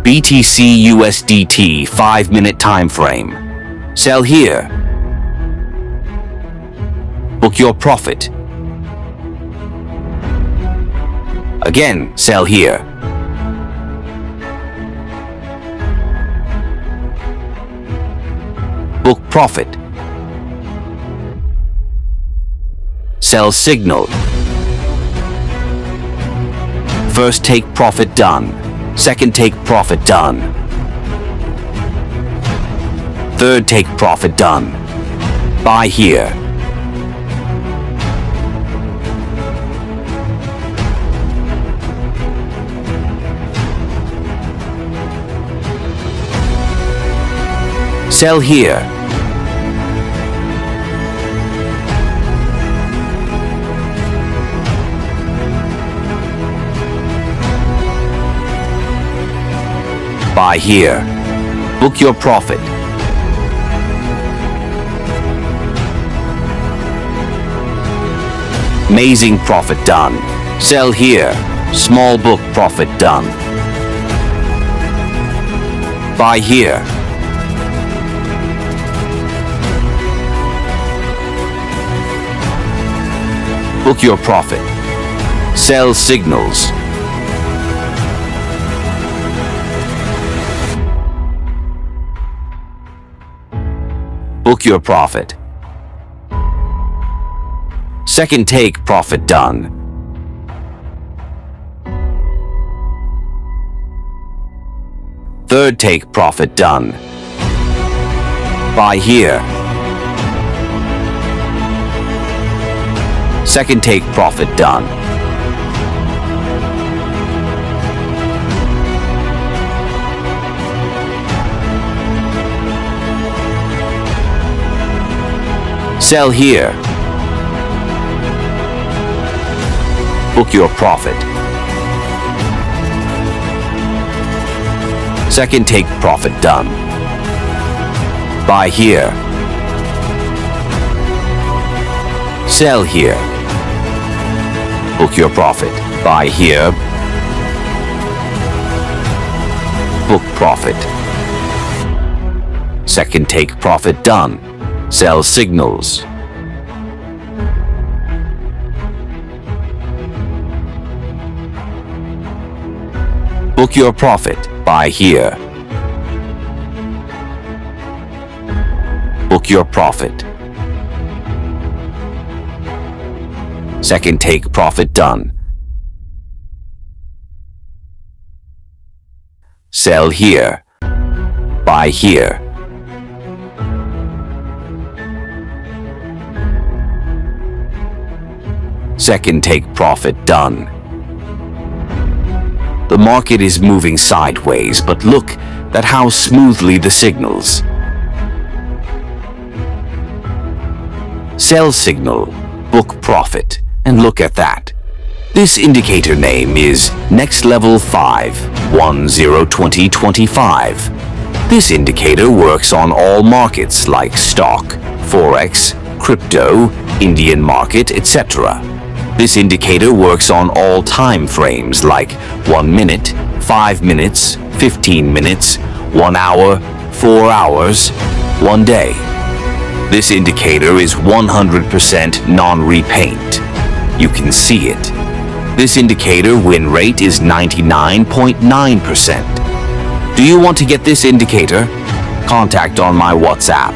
BTC USDT 5-minute time frame. Sell here. Book your profit. Again, sell here. Book profit. Sell signal. First take profit done. Second take profit done. Third take profit done. Buy here. Sell here. Buy here. Book your profit. Amazing profit done. Sell here. Small book profit done. Buy here. Book your profit. Sell signals. Book your profit. Second take profit done. Third take profit done. Buy here. Second take profit done. Sell here. Book your profit. Second take profit done. Buy here. Sell here. Book your profit. Buy here. Book profit. Second take profit done. Sell signals. Book your profit. Buy here. Book your profit. Second take profit done. Sell here. Buy here. Second take profit done. The market is moving sideways, but look at how smoothly the signals. Sell signal, book profit, and look at that. This indicator name is Next Level 5102025. This indicator works on all markets like stock, Forex, crypto, Indian market, etc. This indicator works on all time frames like 1 minute, 5 minutes, 15 minutes, 1 hour, 4 hours, 1 day. This indicator is 100% non-repaint. You can see it. This indicator win rate is 99.9%. Do you want to get this indicator? Contact on my WhatsApp